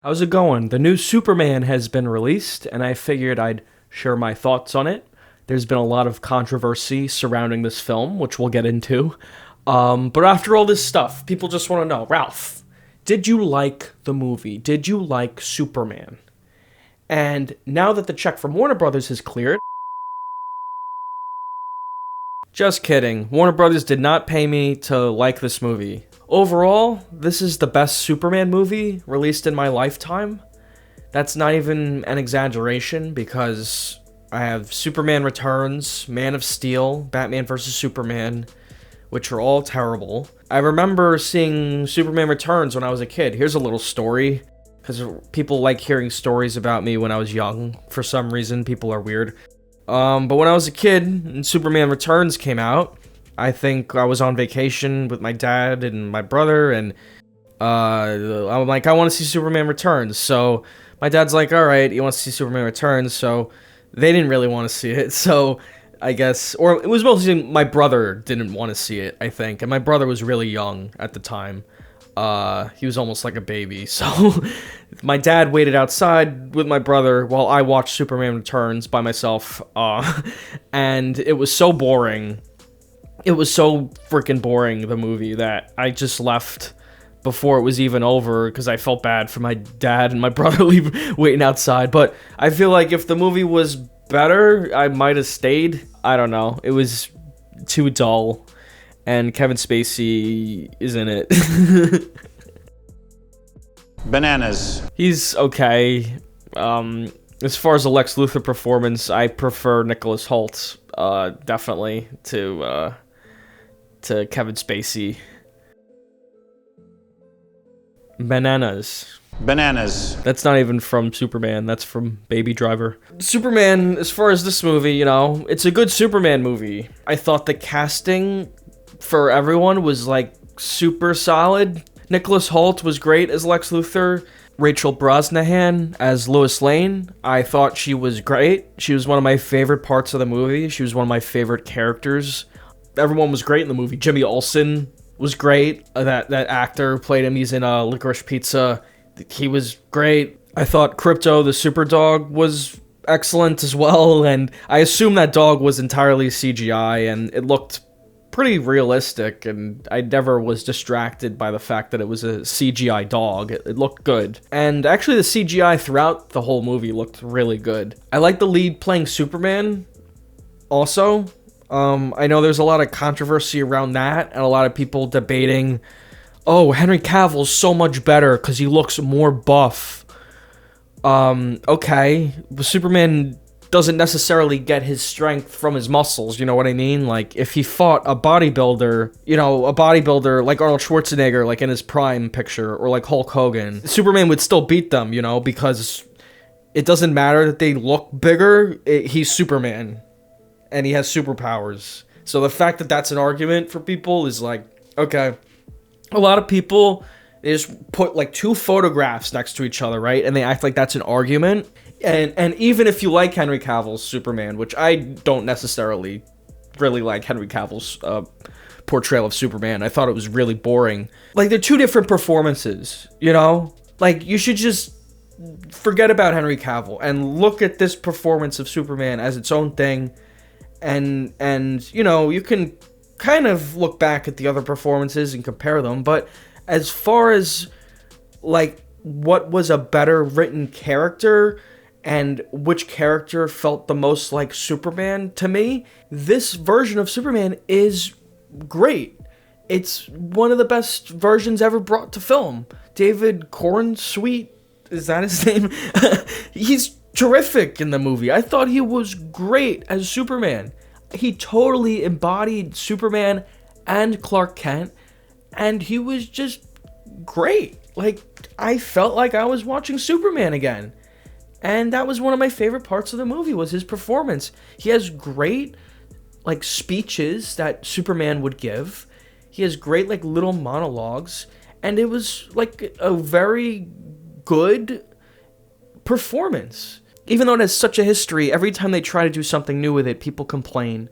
How's it going? The new Superman has been released, and I figured I'd share my thoughts on it. There's been a lot of controversy surrounding this film, which we'll get into. But after all this stuff, people just want to know, Ralph, did you like the movie? Did you like Superman? And now that the check from Warner Brothers has cleared, just kidding. Warner Brothers did not pay me to like this movie. Overall, this is the best Superman movie released in my lifetime. That's not even an exaggeration because I have Superman Returns, Man of Steel, Batman vs. Superman, which are all terrible. I remember seeing Superman Returns when I was a kid. Here's a little story, because people like hearing stories about me when I was young. For some reason, people are weird. But when I was a kid and Superman Returns came out, I think I was on vacation with my dad and my brother, and I'm like, I want to see Superman Returns. So my dad's like, all right, he wants to see Superman Returns. So they didn't really want to see it. So I guess, or it was mostly my brother didn't want to see it, I think. And my brother was really young at the time. He was almost like a baby. So my dad waited outside with my brother while I watched Superman Returns by myself. And it was so boring. It was so freaking boring, the movie, that I just left before it was even over because I felt bad for my dad and my brother waiting outside. But I feel like if the movie was better, I might have stayed. I don't know. It was too dull, and Kevin Spacey is in it. Bananas. He's okay. As far as the Lex Luthor performance, I prefer Nicholas Hoult, definitely, to Kevin Spacey. Bananas. That's not even from Superman, that's from Baby Driver. Superman, as far as this movie, it's a good Superman movie. I thought the casting for everyone was, super solid. Nicholas Hoult was great as Lex Luthor. Rachel Brosnahan as Lois Lane, I thought she was great. She was one of my favorite parts of the movie. She was one of my favorite characters. Everyone was great in the movie. Jimmy Olsen was great. That actor played him. He's in Licorice Pizza. He was great. I thought Krypto the super dog was excellent as well, and I assume that dog was entirely CGI, and it looked pretty realistic, and I never was distracted by the fact that it was a CGI dog. It looked good. And actually the CGI throughout the whole movie looked really good. I like the lead playing Superman also. I know there's a lot of controversy around that, and a lot of people debating, oh, Henry Cavill's so much better because he looks more buff. Okay, but Superman doesn't necessarily get his strength from his muscles, you know what I mean? Like, if he fought a bodybuilder like Arnold Schwarzenegger, like in his prime picture, or like Hulk Hogan, Superman would still beat them, because it doesn't matter that they look bigger, he's Superman, and he has superpowers. So the fact that that's an argument for people is like, okay. A lot of people, they just put two photographs next to each other, right? And they act like that's an argument. And even if you like Henry Cavill's Superman, which I don't necessarily really like Henry Cavill's portrayal of Superman. I thought it was really boring. They're two different performances, you should just forget about Henry Cavill and look at this performance of Superman as its own thing. And you can kind of look back at the other performances and compare them. But as far as, what was a better written character and which character felt the most like Superman, to me, this version of Superman is great. It's one of the best versions ever brought to film. David Cornsweet, is that his name? He's terrific in the movie. I thought he was great as Superman. He totally embodied Superman and Clark Kent, and he was just great. I felt like I was watching Superman again. And that was one of my favorite parts of the movie, was his performance. He has great, speeches that Superman would give. He has great, little monologues. And it was, a very good performance. Even though it has such a history, every time they try to do something new with it, people complain.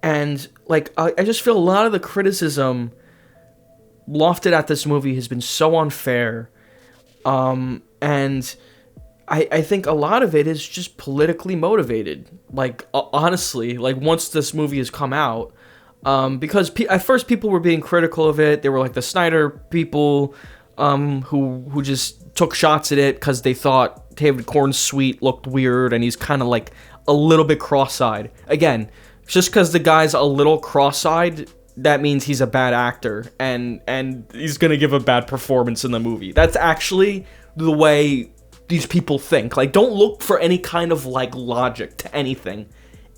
And, I just feel a lot of the criticism lofted at this movie has been so unfair. And I think a lot of it is just politically motivated. Like, honestly, like, once this movie has come out, because at first people were being critical of it. They were like the Snyder people, who just took shots at it because they thought David Corn's suite looked weird and he's kind of like a little bit cross-eyed. Again, just because the guy's a little cross-eyed, that means he's a bad actor and he's gonna give a bad performance in the movie. That's actually the way these people think. Like, don't look for any kind of like logic to anything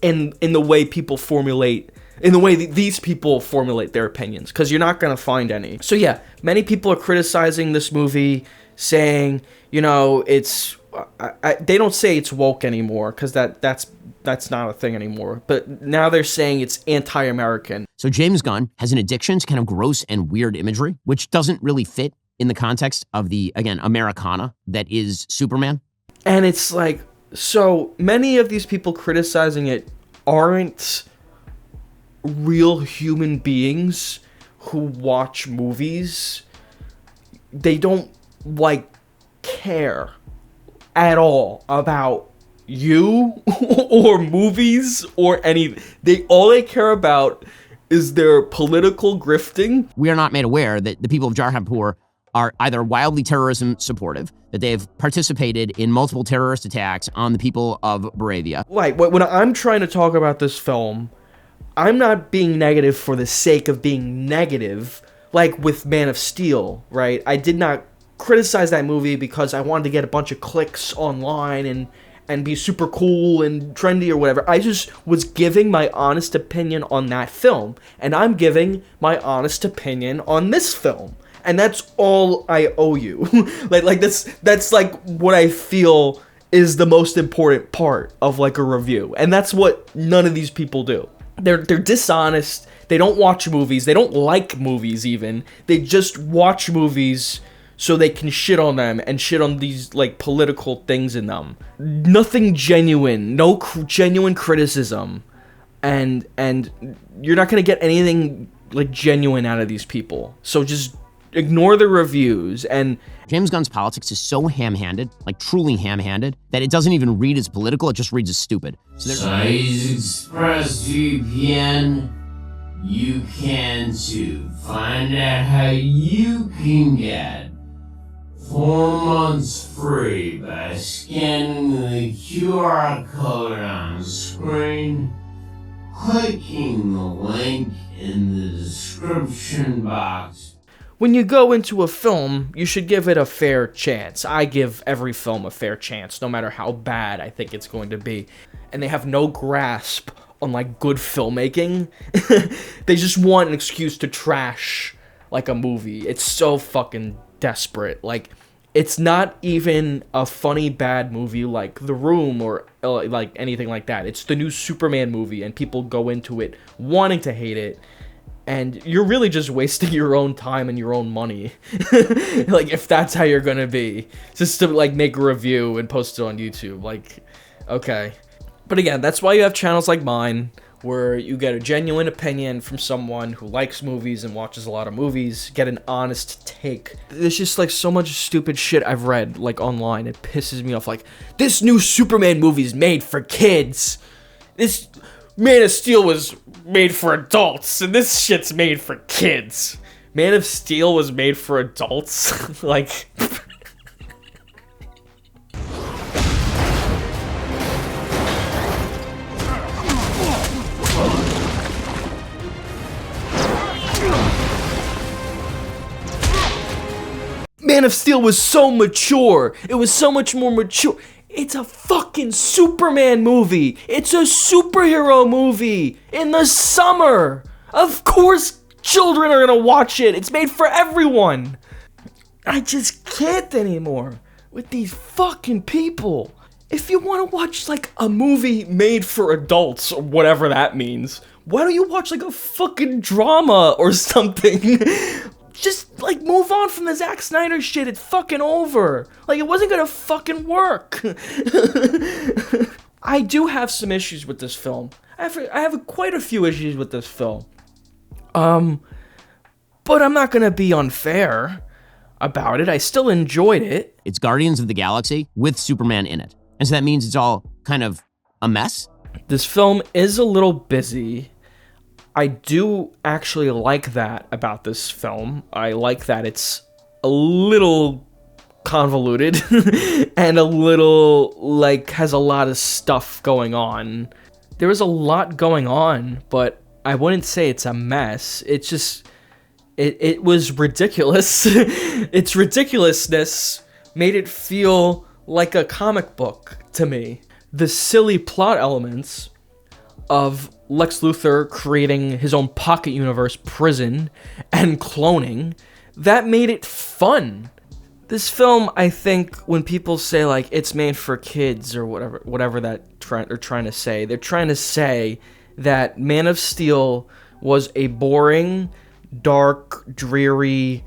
in the way people formulate, in the way these people formulate their opinions, because you're not gonna find any. So yeah, many people are criticizing this movie, saying, you know, it's they don't say it's woke anymore, because that's not a thing anymore. But now they're saying it's anti-American. So James Gunn has an addiction to kind of gross and weird imagery, which doesn't really fit in the context of the, again, Americana that is Superman. And it's like, so many of these people criticizing it aren't real human beings who watch movies. They don't, like, care at all about you or movies or any. All they care about is their political grifting. We are not made aware that the people of Jarhanpur are either wildly terrorism supportive, that they have participated in multiple terrorist attacks on the people of Moravia. Like, when I'm trying to talk about this film, I'm not being negative for the sake of being negative, like with Man of Steel, right? I did not criticize that movie because I wanted to get a bunch of clicks online and be super cool and trendy or whatever. I just was giving my honest opinion on that film, and I'm giving my honest opinion on this film. And that's all I owe you. like that's like what I feel is the most important part of like a review. And that's what none of these people do. They're dishonest. They don't watch movies. They don't like movies even. They just watch movies so they can shit on them and shit on these like political things in them. Nothing genuine. No genuine criticism. And you're not going to get anything like genuine out of these people. So just ignore the reviews. And James Gunn's politics is so ham-handed, like truly ham-handed, that it doesn't even read as political, it just reads as stupid. So Size ExpressVPN, you can too. Find out how you can get 4 months free by scanning the QR code on screen, clicking the link in the description box. When you go into a film, you should give it a fair chance. I give every film a fair chance, no matter how bad I think it's going to be. And they have no grasp on, like, good filmmaking. They just want an excuse to trash, like, a movie. It's so fucking desperate. Like, it's not even a funny bad movie like The Room or, like, anything like that. It's the new Superman movie, and people go into it wanting to hate it. And you're really just wasting your own time and your own money. Like, if that's how you're gonna be. Just to, like, make a review and post it on YouTube. Like, okay. But again, that's why you have channels like mine, where you get a genuine opinion from someone who likes movies and watches a lot of movies, get an honest take. There's just, like, so much stupid shit I've read, like, online. It pisses me off. Like, this new Superman movie's made for kids. This Man of Steel was made for adults, and this shit's made for kids. Man of Steel was made for adults? Like... Man of Steel was so mature. It was so much more mature. It's a fucking Superman movie. It's a superhero movie in the summer. Of course children are gonna watch it. It's made for everyone. I just can't anymore with these fucking people. If you want to watch like a movie made for adults or whatever that means, why don't you watch like a fucking drama or something? Just, like, move on from the Zack Snyder shit. It's fucking over. Like, it wasn't gonna fucking work. I do have some issues with this film. I have quite a few issues with this film. But I'm not gonna be unfair. about it. I still enjoyed it. It's Guardians of the Galaxy with Superman in it. And so that means it's all kind of a mess. This film is a little busy. I do actually like that about this film. I like that it's a little convoluted and a little, like, has a lot of stuff going on. There is a lot going on, but I wouldn't say it's a mess. It's just, it was ridiculous. Its ridiculousness made it feel like a comic book to me. The silly plot elements of Lex Luthor creating his own pocket universe prison and cloning, that made it fun. This film, I think, when people say, like, it's made for kids or whatever that they're trying to say, they're trying to say that Man of Steel was a boring, dark, dreary,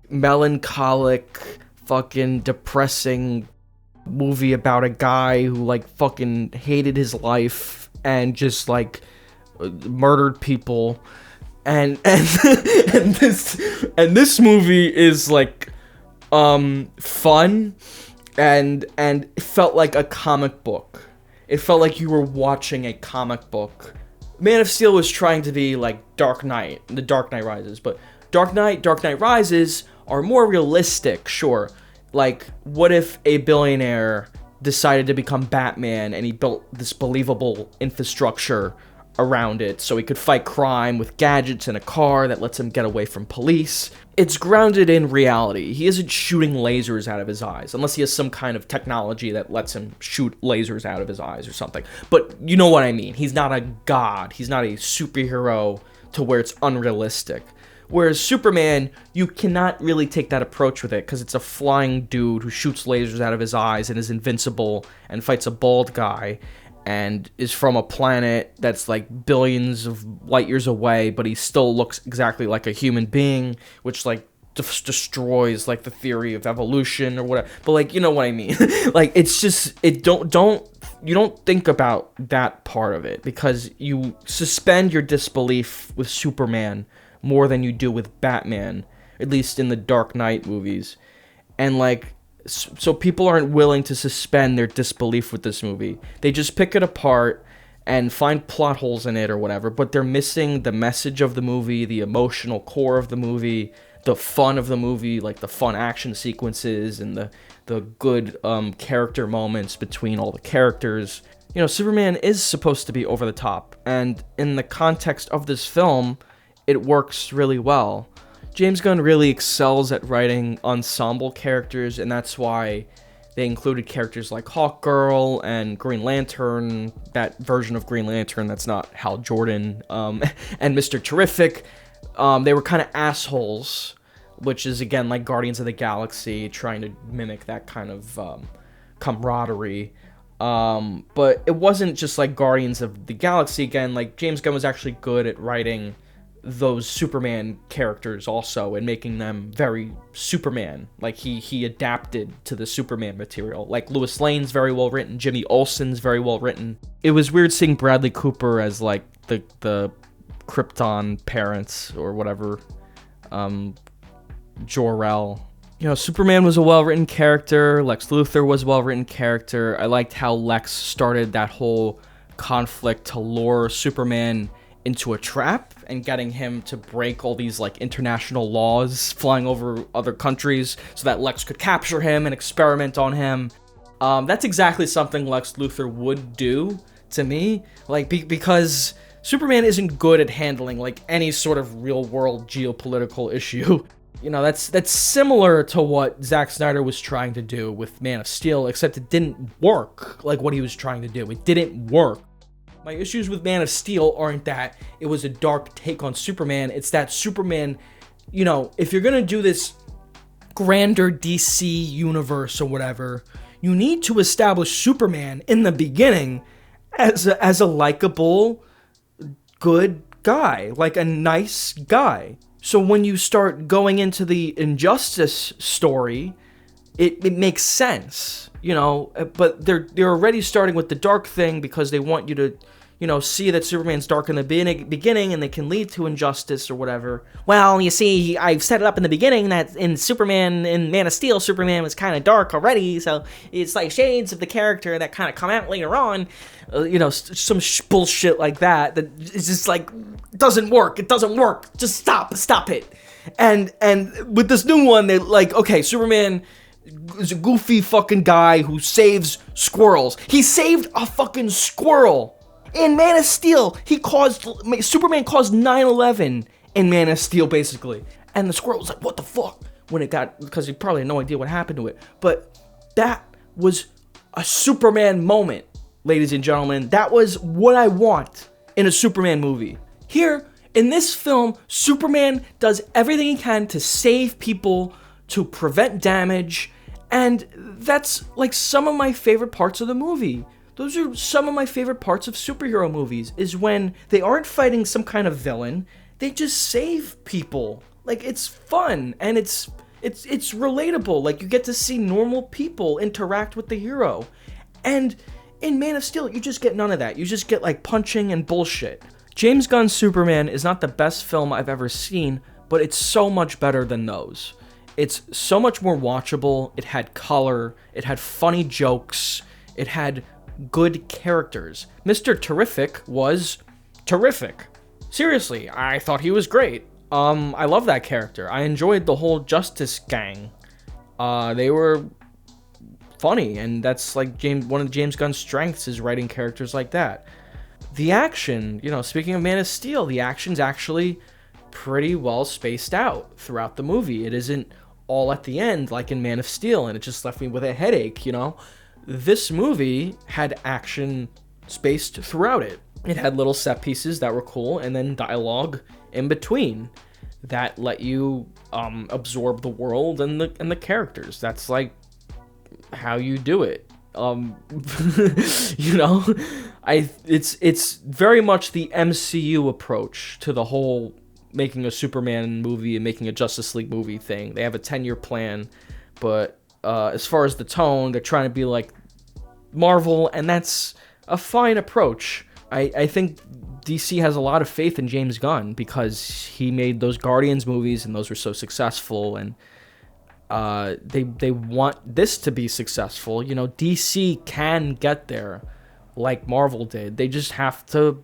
melancholic, fucking depressing movie about a guy who, like, fucking hated his life and just, like, murdered people. And this movie is, like, fun and it felt like a comic book. It felt like you were watching a comic book. Man of Steel was trying to be like Dark Knight, The Dark Knight Rises, but Dark Knight Rises are more realistic, sure. Like, what if a billionaire decided to become Batman and he built this believable infrastructure around it so he could fight crime with gadgets in a car that lets him get away from police? It's grounded in reality. He isn't shooting lasers out of his eyes, unless he has some kind of technology that lets him shoot lasers out of his eyes or something. But you know what I mean. He's not a god. He's not a superhero to where it's unrealistic. Whereas Superman, you cannot really take that approach with it because it's a flying dude who shoots lasers out of his eyes and is invincible and fights a bald guy and is from a planet that's like billions of light years away, but he still looks exactly like a human being, which like destroys like the theory of evolution or whatever. But like, you know what I mean? Like, it's just, you don't think about that part of it because you suspend your disbelief with Superman more than you do with Batman, at least in the Dark Knight movies. And like, so people aren't willing to suspend their disbelief with this movie. They just pick it apart and find plot holes in it or whatever, but they're missing the message of the movie, the emotional core of the movie, the fun of the movie, like the fun action sequences and the good character moments between all the characters. You know, Superman is supposed to be over the top, and in the context of this film, it works really well. James Gunn really excels at writing ensemble characters, and that's why they included characters like Hawkgirl and Green Lantern, that version of Green Lantern that's not Hal Jordan, and Mr. Terrific. They were kind of assholes, which is, again, like Guardians of the Galaxy, trying to mimic that kind of camaraderie. But it wasn't just like Guardians of the Galaxy. Again, like, James Gunn was actually good at writing those Superman characters also and making them very Superman. Like, he adapted to the Superman material. Like, Lois Lane's very well written, Jimmy Olsen's very well written. It was weird seeing Bradley Cooper as like the Krypton parents or whatever, Jor-El. You know, Superman was a well-written character, Lex Luthor was a well-written character. I liked how Lex started that whole conflict to lure Superman into a trap and getting him to break all these like international laws, flying over other countries so that Lex could capture him and experiment on him. That's exactly something Lex Luthor would do to me, like because Superman isn't good at handling like any sort of real world geopolitical issue. You know, that's similar to what Zack Snyder was trying to do with Man of Steel, except it didn't work like what he was trying to do. It didn't work. My issues with Man of Steel aren't that it was a dark take on Superman. It's that Superman, you know, if you're going to do this grander DC universe or whatever, you need to establish Superman in the beginning as a likable, good guy, like a nice guy. So when you start going into the Injustice story, it makes sense, you know, but they're already starting with the dark thing because they want you to, see that Superman's dark in the beginning and they can lead to injustice or whatever. Well, you see, I've set it up in the beginning that in Man of Steel, Superman was kind of dark already, so it's like shades of the character that kind of come out later on. Some bullshit like that it's just like, it doesn't work. Just stop it. And with this new one, they like, okay, Superman is a goofy fucking guy who saves squirrels. He saved a fucking squirrel. In Man of Steel, Superman caused 9/11 in Man of Steel, basically. And the squirrel was like, what the fuck? Because he probably had no idea what happened to it. But that was a Superman moment, ladies and gentlemen. That was what I want in a Superman movie. Here, in this film, Superman does everything he can to save people, to prevent damage, and that's like some of my favorite parts of the movie. Those are some of my favorite parts of superhero movies, is when they aren't fighting some kind of villain, they just save people. Like, it's fun, and it's relatable. Like, you get to see normal people interact with the hero. And in Man of Steel, you just get none of that. You just get, like, punching and bullshit. James Gunn's Superman is not the best film I've ever seen, but it's so much better than those. It's so much more watchable. It had color. It had funny jokes. It had good characters. Mr. Terrific was terrific. Seriously, I thought he was great. I love that character. I enjoyed the whole Justice Gang. They were funny, and that's like one of James Gunn's strengths, is writing characters like that. The action, speaking of Man of Steel, the action's actually pretty well spaced out throughout the movie. It isn't all at the end like in Man of Steel, and it just left me with a headache, This movie had action spaced throughout it. It had little set pieces that were cool, and then dialogue in between that let you absorb the world and the characters. That's like how you do it. It's very much the MCU approach to the whole making a Superman movie and making a Justice League movie thing. They have a 10-year plan, but as far as the tone, they're trying to be like Marvel, and that's a fine approach. I think DC has a lot of faith in James Gunn because he made those Guardians movies, and those were so successful, and they want this to be successful. DC can get there like Marvel did. They just have to,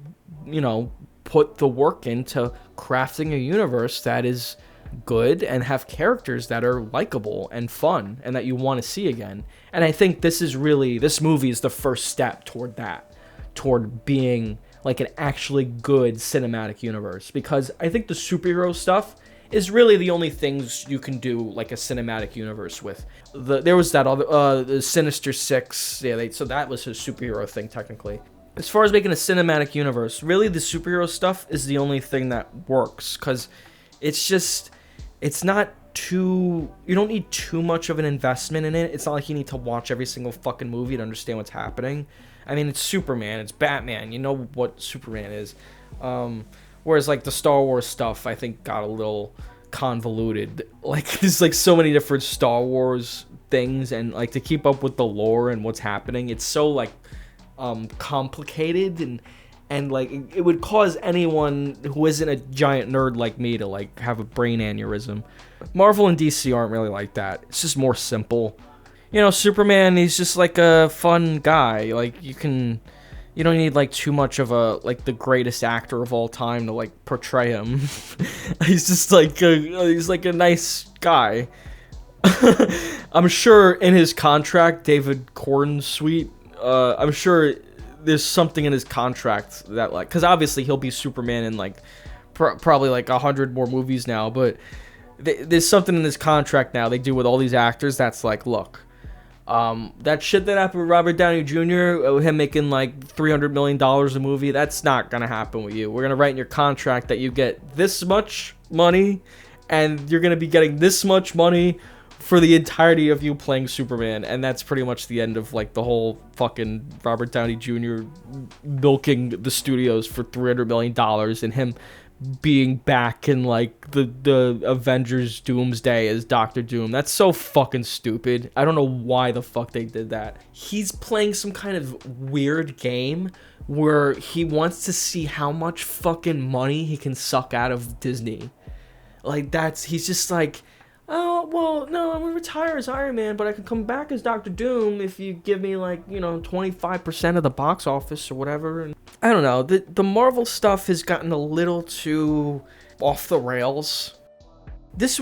put the work into crafting a universe that is good and have characters that are likable and fun and that you want to see again. And I think this movie is the first step toward that, toward being like an actually good cinematic universe, because I think the superhero stuff is really the only things you can do like a cinematic universe with. There was that other the Sinister Six, so that was a superhero thing technically. As far as making a cinematic universe, really the superhero stuff is the only thing that works, because it's not too, you don't need too much of an investment in it. It's not like you need to watch every single fucking movie to understand what's happening. I mean, it's Superman, it's Batman, you know what Superman is. Whereas like the Star Wars stuff, I think got a little convoluted. Like there's like so many different Star Wars things, and like to keep up with the lore and what's happening, it's so like complicated, and like it would cause anyone who isn't a giant nerd like me to like have a brain aneurysm. Marvel and DC aren't really like that. It's just more simple. Superman, he's just like a fun guy. Like you don't need like too much of a like the greatest actor of all time to like portray him. He's just like he's like a nice guy. I'm sure in his contract, David Cornsweet, I'm sure there's something in his contract that like, because obviously he'll be Superman in like probably like 100 more movies now, but there's something in his contract now they do with all these actors that's like, look, that shit that happened with Robert Downey Jr., him making like $300 million a movie, that's not gonna happen with you. We're gonna write in your contract that you get this much money, and you're gonna be getting this much money for the entirety of you playing Superman. And that's pretty much the end of like the whole fucking Robert Downey Jr. milking the studios for $300 million and him being back in like the Avengers Doomsday as Doctor Doom. That's so fucking stupid. I don't know why the fuck they did that. He's playing some kind of weird game where he wants to see how much fucking money he can suck out of Disney. Like, he's just like, oh, well, no, I'm gonna retire as Iron Man, but I can come back as Doctor Doom if you give me, like, 25% of the box office or whatever. And I don't know, the Marvel stuff has gotten a little too off the rails. It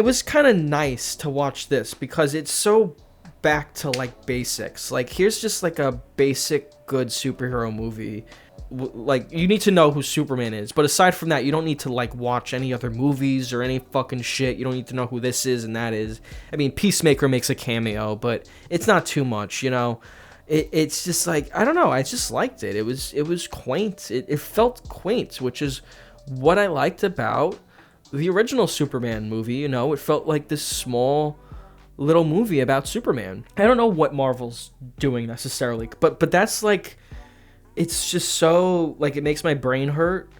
was kind of nice to watch this because it's so back to, like, basics. Like, here's just, like, a basic good superhero movie. Like, you need to know who Superman is, but aside from that, you don't need to, like, watch any other movies or any fucking shit. You don't need to know who this is and that is. I mean, Peacemaker makes a cameo, but it's not too much, It's just like, I don't know, I just liked it. It was quaint. It felt quaint, which is what I liked about the original Superman movie. It felt like this small little movie about Superman. I don't know what Marvel's doing necessarily, but that's like, it's just so, like, it makes my brain hurt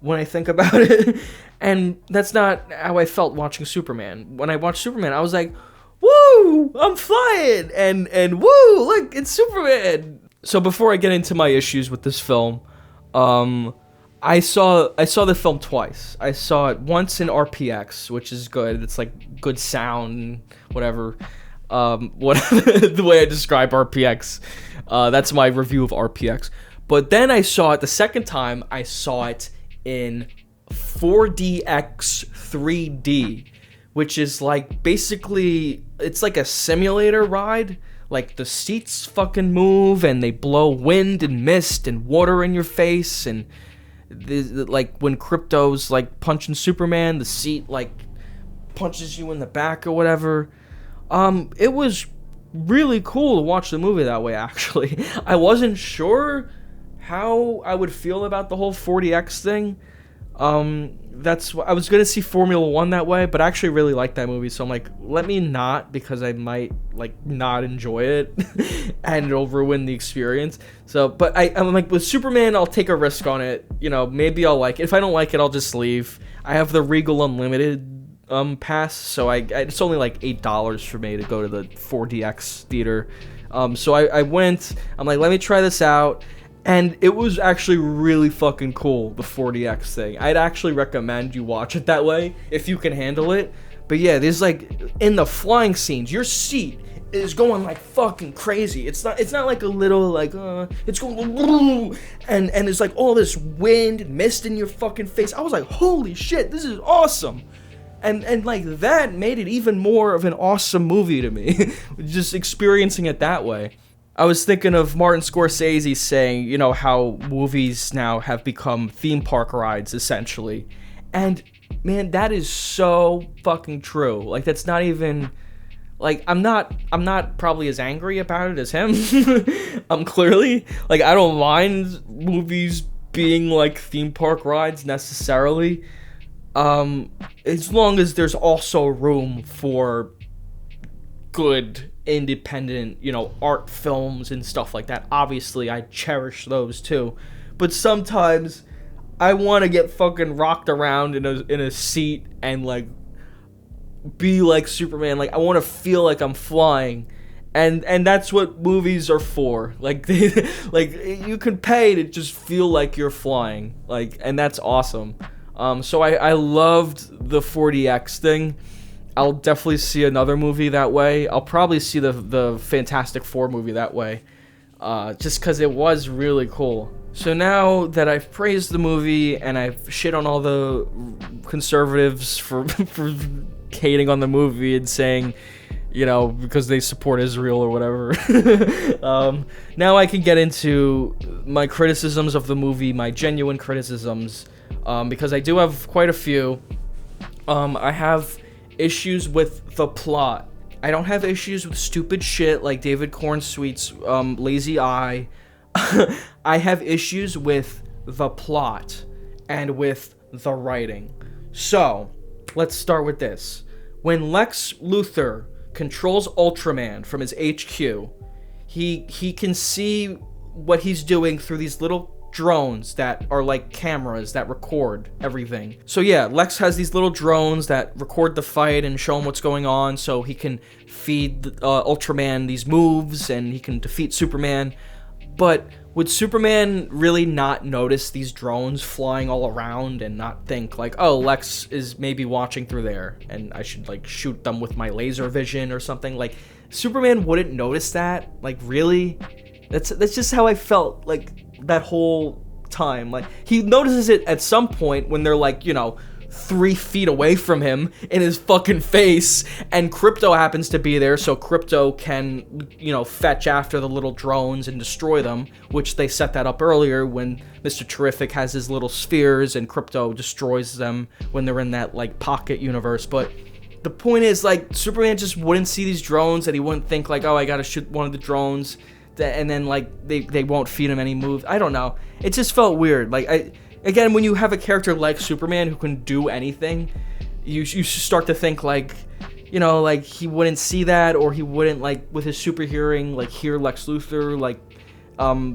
when I think about it. And that's not how I felt watching Superman. When I watched Superman, I was like, woo, I'm flying, and woo, look, it's Superman. So before I get into my issues with this film, I saw the film twice. I saw it once in RPX, which is good. It's like good sound and whatever. The way I describe RPX, that's my review of RPX. But then I saw it the second time. I saw it in 4DX 3D, which is like basically, it's like a simulator ride. Like, the seats fucking move and they blow wind and mist and water in your face, and like when Krypto's like punching Superman, the seat like punches you in the back or whatever. It was really cool to watch the movie that way, actually. I wasn't sure how I would feel about the whole 4DX thing. That's I was gonna see Formula 1 that way, but I actually really like that movie, so I'm like, let me not, because I might like not enjoy it and it'll ruin the experience. So, but I'm like, with Superman, I'll take a risk on it. Maybe I'll like it. If I don't like it, I'll just leave. I have the Regal Unlimited pass, so it's only like $8 for me to go to the 4DX theater. So I went. I'm like, let me try this out. And it was actually really fucking cool, the 4DX thing. I'd actually recommend you watch it that way, if you can handle it. But yeah, there's like, in the flying scenes, your seat is going like fucking crazy. It's not like a little like, it's going, and there's like all this wind and mist in your fucking face. I was like, holy shit, this is awesome. And like, that made it even more of an awesome movie to me, just experiencing it that way. I was thinking of Martin Scorsese saying, how movies now have become theme park rides, essentially. And, man, that is so fucking true. Like, that's not even, like, I'm not probably as angry about it as him. Clearly. Like, I don't mind movies being, like, theme park rides, necessarily. As long as there's also room for good independent, art films and stuff like that. Obviously, I cherish those too. But sometimes I want to get fucking rocked around in a seat and like be like Superman. Like, I want to feel like I'm flying. And that's what movies are for. Like, like, you can pay to just feel like you're flying. Like, and that's awesome. So I loved the 4DX thing. I'll definitely see another movie that way. I'll probably see the Fantastic Four movie that way, just because it was really cool. So now that I've praised the movie and I've shit on all the conservatives for hating on the movie and saying, because they support Israel or whatever, now I can get into my criticisms of the movie, my genuine criticisms, because I do have quite a few. I have issues with the plot. I don't have issues with stupid shit like David Cornsweet's lazy eye. I have issues with the plot and with the writing. So, let's start with this. When Lex Luthor controls Ultraman from his HQ, he can see what he's doing through these little drones that are like cameras that record everything. So yeah, Lex has these little drones that record the fight and show him what's going on, so he can feed Ultraman these moves and he can defeat Superman. But would Superman really not notice these drones flying all around and not think like, oh, Lex is maybe watching through there and I should like shoot them with my laser vision or something? Like, Superman wouldn't notice that? Like, really? That's just how I felt like that whole time. Like, he notices it at some point when they're like, 3 feet away from him in his fucking face, and Krypto happens to be there, so Krypto can, fetch after the little drones and destroy them, which they set that up earlier when Mr. Terrific has his little spheres and Krypto destroys them when they're in that, like, pocket universe. But the point is, like, Superman just wouldn't see these drones, and he wouldn't think, like, oh, I gotta shoot one of the drones, and then, like, they won't feed him any moves. I don't know. It just felt weird. Like, again, when you have a character like Superman who can do anything, you start to think, like, like, he wouldn't see that, or he wouldn't, like, with his super hearing, like, hear Lex Luthor, like,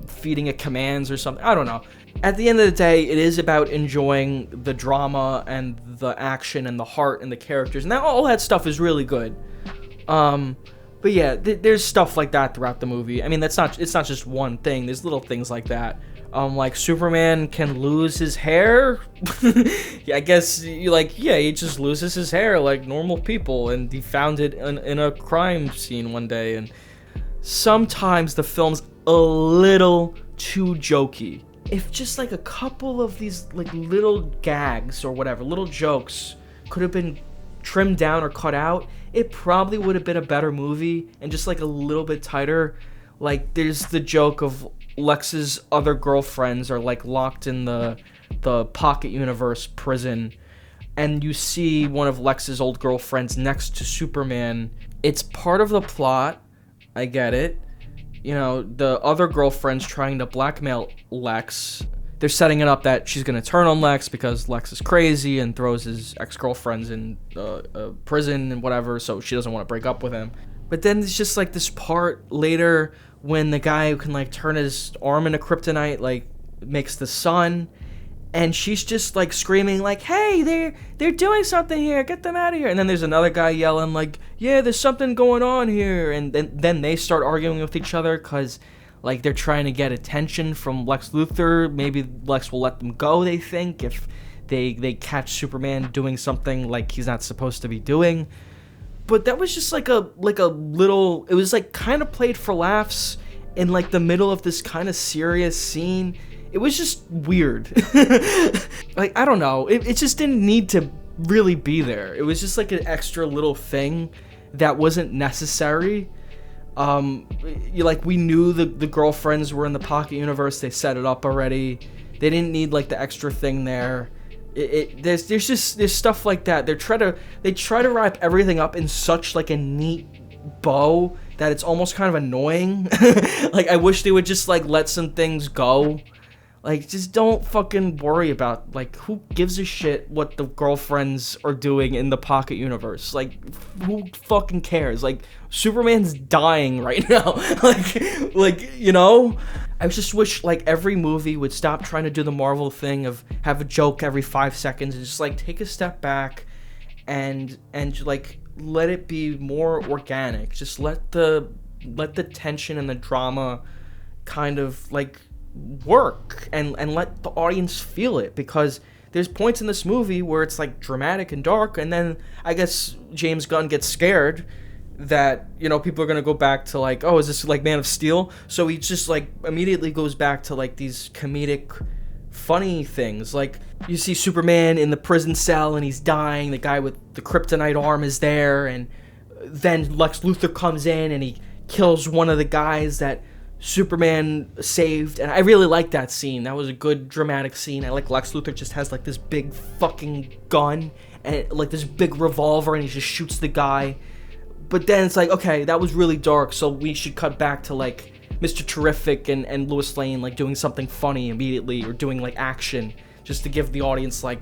feeding it commands or something. I don't know. At the end of the day, it is about enjoying the drama and the action and the heart and the characters, and all that stuff is really good. But yeah, there's stuff like that throughout the movie. I mean, it's not just one thing. There's little things like that. Like, Superman can lose his hair. Yeah, I guess he just loses his hair like normal people, and he found it in a crime scene one day. And sometimes the film's a little too jokey. If just like a couple of these like little gags or whatever, little jokes could have been trimmed down or cut out, it probably would have been a better movie and just like a little bit tighter. Like, there's the joke of Lex's other girlfriends are like locked in the pocket universe prison, and you see one of Lex's old girlfriends next to Superman. It's part of the plot, I get it. The other girlfriend's trying to blackmail Lex. They're setting it up that she's gonna turn on Lex because Lex is crazy and throws his ex-girlfriends in prison and whatever, so she doesn't want to break up with him. But then there's just like this part later when the guy who can like turn his arm into kryptonite like makes the sun, and she's just like screaming like, hey, they're doing something here, get them out of here. And then there's another guy yelling like, yeah, there's something going on here. And then they start arguing with each other because like they're trying to get attention from Lex Luthor. Maybe Lex will let them go, they think, if they catch Superman doing something like he's not supposed to be doing. But that was just like a little, it was like kind of played for laughs in like the middle of this kind of serious scene. It was just weird. Like, I don't know. It just didn't need to really be there. It was just like an extra little thing that wasn't necessary. We knew the girlfriends were in the pocket universe. They set it up already. They didn't need like the extra thing there. There's stuff like that. They try to wrap everything up in such like a neat bow that it's almost kind of annoying. Like, I wish they would just like let some things go. Like, just don't fucking worry about, like, who gives a shit what the girlfriends are doing in the pocket universe? Like, who fucking cares? Like, Superman's dying right now. I just wish, like, every movie would stop trying to do the Marvel thing of have a joke every 5 seconds and just, like, take a step back and like, let it be more organic. Just let the tension and the drama kind of, like, work and let the audience feel it, because there's points in this movie where it's like dramatic and dark, and then I guess James Gunn gets scared that people are gonna go back to like, oh, is this like Man of Steel? So he just like immediately goes back to like these comedic funny things. Like, you see Superman in the prison cell and he's dying, the guy with the kryptonite arm is there, and then Lex Luthor comes in and he kills one of the guys that Superman saved, and I really like that scene. That was a good dramatic scene. I like Lex Luthor just has like this big fucking gun and like this big revolver, and he just shoots the guy. But then it's like, okay, that was really dark, so we should cut back to like Mr. Terrific and Lois Lane like doing something funny immediately, or doing like action, just to give the audience like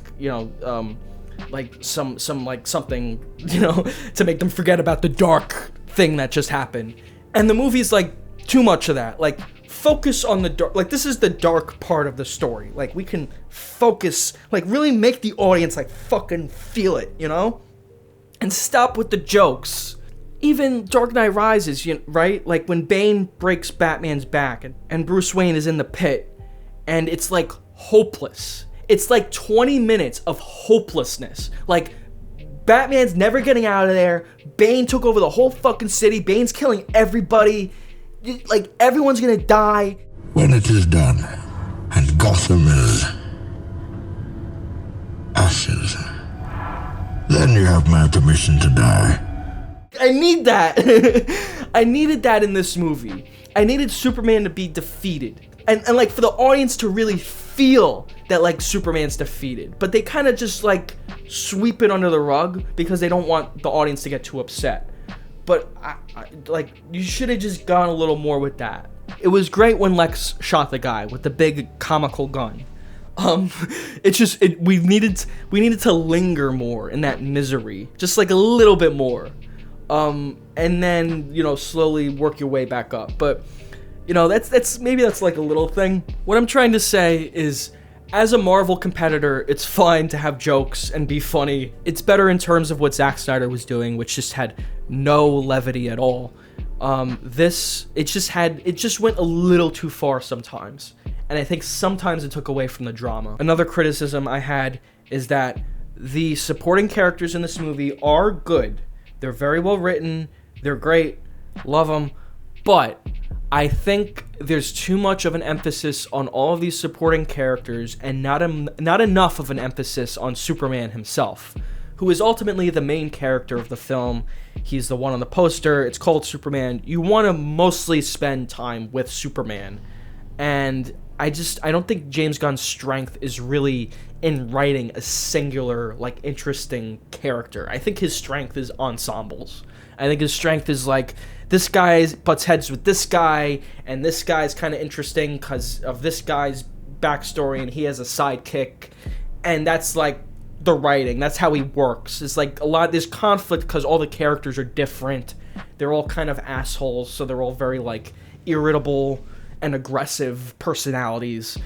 like some like something to make them forget about the dark thing that just happened. And the movie's like too much of that. Like, focus on the dark, like, this is the dark part of the story. Like, we can focus, like, really make the audience, like, fucking feel it, you know? And stop with the jokes. Even Dark Knight Rises, right? Like, when Bane breaks Batman's back and Bruce Wayne is in the pit, and it's, like, hopeless. It's, like, 20 minutes of hopelessness. Like, Batman's never getting out of there. Bane took over the whole fucking city. Bane's killing everybody. Like, everyone's gonna die. When it is done, and Gotham is ashes, then you have my permission to die. I need that. I needed that in this movie. I needed Superman to be defeated. And like, for the audience to really feel that, like, Superman's defeated. But they kind of just, like, sweep it under the rug because they don't want the audience to get too upset. But, like, you should have just gone a little more with that. It was great when Lex shot the guy with the big comical gun. We needed to linger more in that misery. Just, like, a little bit more. And then, you know, slowly work your way back up. But, you know, that's like a little thing. What I'm trying to say is, as a Marvel competitor, it's fine to have jokes and be funny. It's better in terms of what Zack Snyder was doing, which just had no levity at all. It just went a little too far sometimes. And I think sometimes it took away from the drama. Another criticism I had is that the supporting characters in this movie are good. They're very well written. They're great. Love them. But I think there's too much of an emphasis on all of these supporting characters and not enough of an emphasis on Superman himself, who is ultimately the main character of the film. He's the one on the poster. It's called Superman. You want to mostly spend time with Superman. And I don't think James Gunn's strength is really in writing a singular, like, interesting character. I think his strength is ensembles. I think his strength is, like, this guy butts heads with this guy, and this guy's kind of interesting because of this guy's backstory, and he has a sidekick, and that's, like, the writing. That's how he works. It's, like, there's conflict because all the characters are different. They're all kind of assholes, so they're all very, like, irritable and aggressive personalities,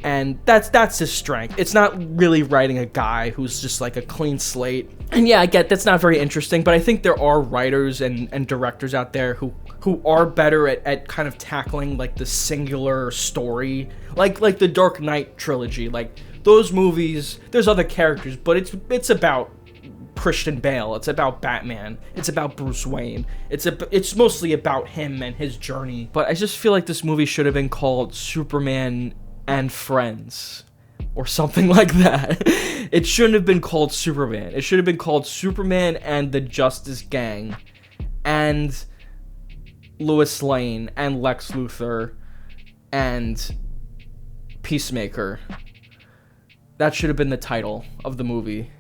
and that's his strength. It's not really writing a guy who's just, like, a clean slate. And yeah, I get that's not very interesting, but I think there are writers and directors out there who are better at kind of tackling, like, the singular story, like the Dark Knight trilogy. Like, those movies, there's other characters, but it's about Christian Bale, it's about Batman, it's about Bruce Wayne, it's mostly about him and his journey. But I just feel like this movie should have been called Superman and Friends, or something like that. It shouldn't have been called Superman. It should have been called Superman and the Justice Gang, and Lois Lane, and Lex Luthor, and Peacemaker. That should have been the title of the movie.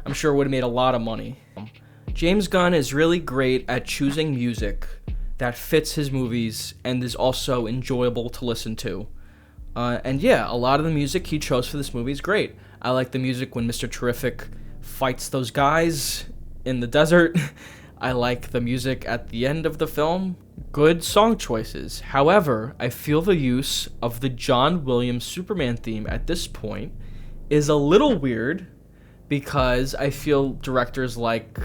I'm sure it would have made a lot of money. James Gunn is really great at choosing music that fits his movies and is also enjoyable to listen to. And yeah, a lot of the music he chose for this movie is great. I like the music when Mr. Terrific fights those guys in the desert. I like the music at the end of the film. Good song choices. However, I feel the use of the John Williams Superman theme at this point is a little weird, because I feel directors like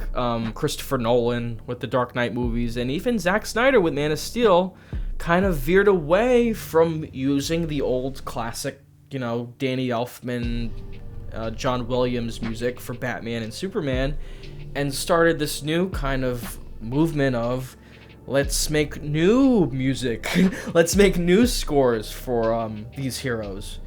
Christopher Nolan with the Dark Knight movies, and even Zack Snyder with Man of Steel, kind of veered away from using the old classic, you know, Danny Elfman, John Williams music for Batman and Superman, and started this new kind of movement of, let's make new music, let's make new scores for these heroes.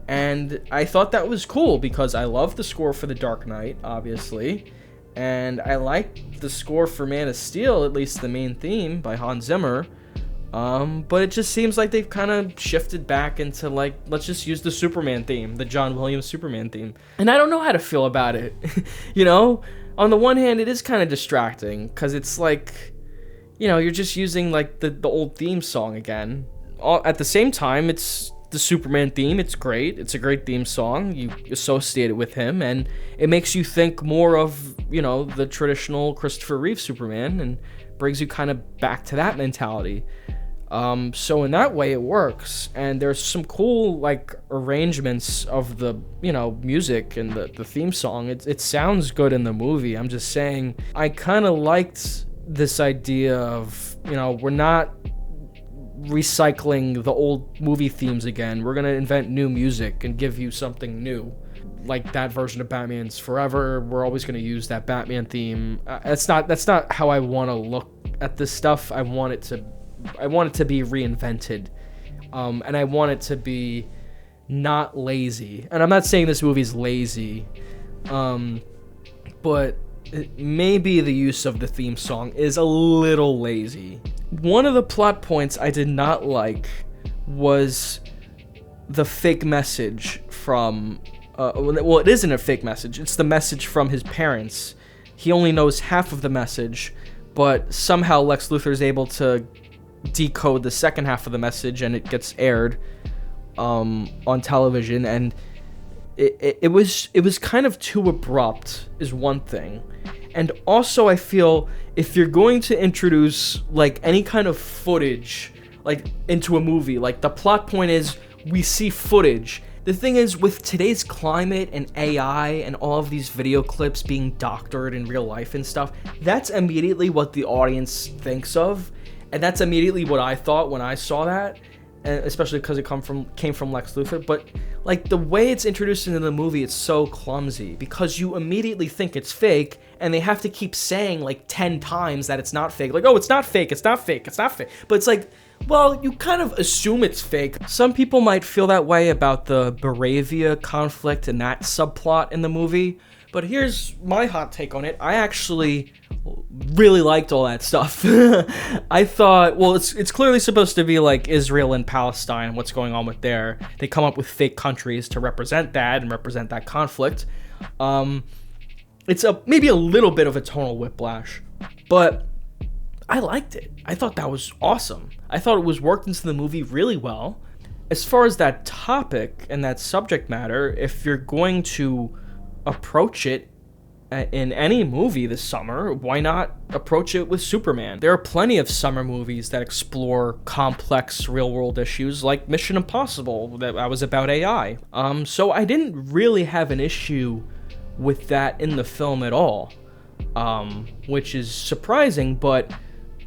And I thought that was cool because I love the score for The Dark Knight, obviously, and I like the score for Man of Steel, at least the main theme by Hans Zimmer, but it just seems like they've kind of shifted back into, like, let's just use the Superman theme, the John Williams Superman theme, and I don't know how to feel about it. You know, on the one hand, it is kind of distracting, because it's like, you know, you're just using, like, the old theme song again. At the same time, it's the Superman theme. It's great. It's a great theme song. You associate it with him, and it makes you think more of, you know, the traditional Christopher Reeve Superman, and brings you kind of back to that mentality. So in that way it works, and there's some cool like arrangements of the music and the theme song. It sounds good in the movie. I'm just saying I kind of liked this idea of we're not recycling the old movie themes again. We're gonna invent new music and give you something new, like that version of Batman's Forever. We're always gonna use that Batman theme. That's not how I want to look at this stuff. I want it to be reinvented, and I want it to be not lazy. And I'm not saying this movie's lazy, but maybe the use of the theme song is a little lazy. One of the plot points I did not like was the fake message from well, it isn't a fake message, it's the message from his parents. He only knows half of the message, but somehow Lex Luthor is able to decode the second half of the message, and it gets aired on television, and it was kind of too abrupt is one thing. And also I feel if you're going to introduce like any kind of footage like into a movie, like the plot point is we see footage. The thing is, with today's climate and AI and all of these video clips being doctored in real life and stuff, that's immediately what the audience thinks of. And that's immediately what I thought when I saw that, and especially because it came from Lex Luthor. But like the way it's introduced into the movie, it's so clumsy because you immediately think it's fake, and they have to keep saying like 10 times that it's not fake. Like, oh, it's not fake, it's not fake, it's not fake. But it's like, well, you kind of assume it's fake. Some people might feel that way about the Baravia conflict and that subplot in the movie. But here's my hot take on it. I actually really liked all that stuff. I thought, well, it's clearly supposed to be like Israel and Palestine, what's going on with there. They come up with fake countries to represent that and represent that conflict. It's maybe a little bit of a tonal whiplash, but I liked it. I thought that was awesome. I thought it was worked into the movie really well. As far as that topic and that subject matter, if you're going to approach it in any movie this summer, why not approach it with Superman? There are plenty of summer movies that explore complex real-world issues, like Mission Impossible, that was about AI. So I didn't really have an issue with that in the film at all, which is surprising, but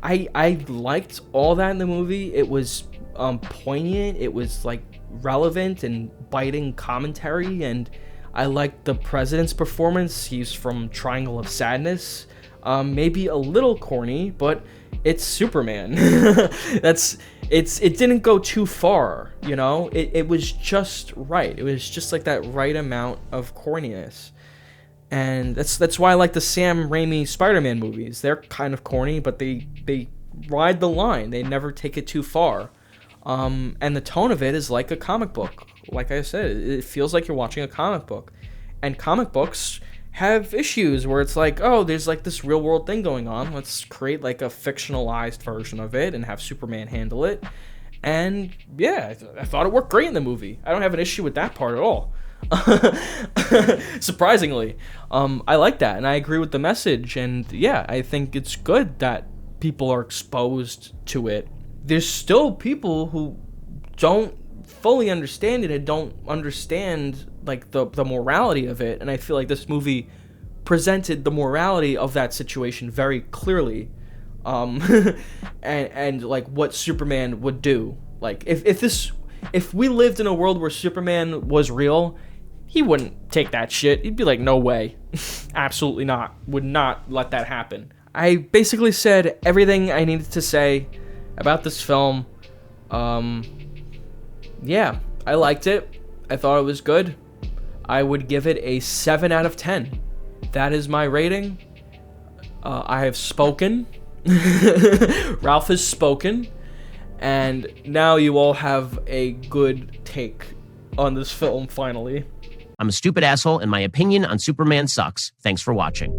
I liked all that in the movie. It was poignant, it was like relevant and biting commentary, and I liked the president's performance. He's from Triangle of Sadness. Maybe a little corny, but it's Superman. It didn't go too far, It was just right. It was just like that right amount of corniness. And that's why I like the Sam Raimi Spider-Man movies. They're kind of corny, but they ride the line. They never take it too far. And the tone of it is like a comic book. Like I said, it feels like you're watching a comic book. And comic books have issues where it's like, oh, there's like this real world thing going on. Let's create like a fictionalized version of it and have Superman handle it. And yeah, I thought it worked great in the movie. I don't have an issue with that part at all. Surprisingly, I like that, and I agree with the message. And yeah, I think it's good that people are exposed to it. There's still people who don't fully understand it and don't understand like the morality of it, and I feel like this movie presented the morality of that situation very clearly, and like what Superman would do. Like if we lived in a world where Superman was real, he wouldn't take that shit. He'd be like, no way. Absolutely not. Would not let that happen. I basically said everything I needed to say about this film. Yeah, I liked it. I thought it was good. I would give it a 7 out of 10. That is my rating. I have spoken. Ralph has spoken. And now you all have a good take on this film, finally. I'm a stupid asshole, and my opinion on Superman sucks. Thanks for watching.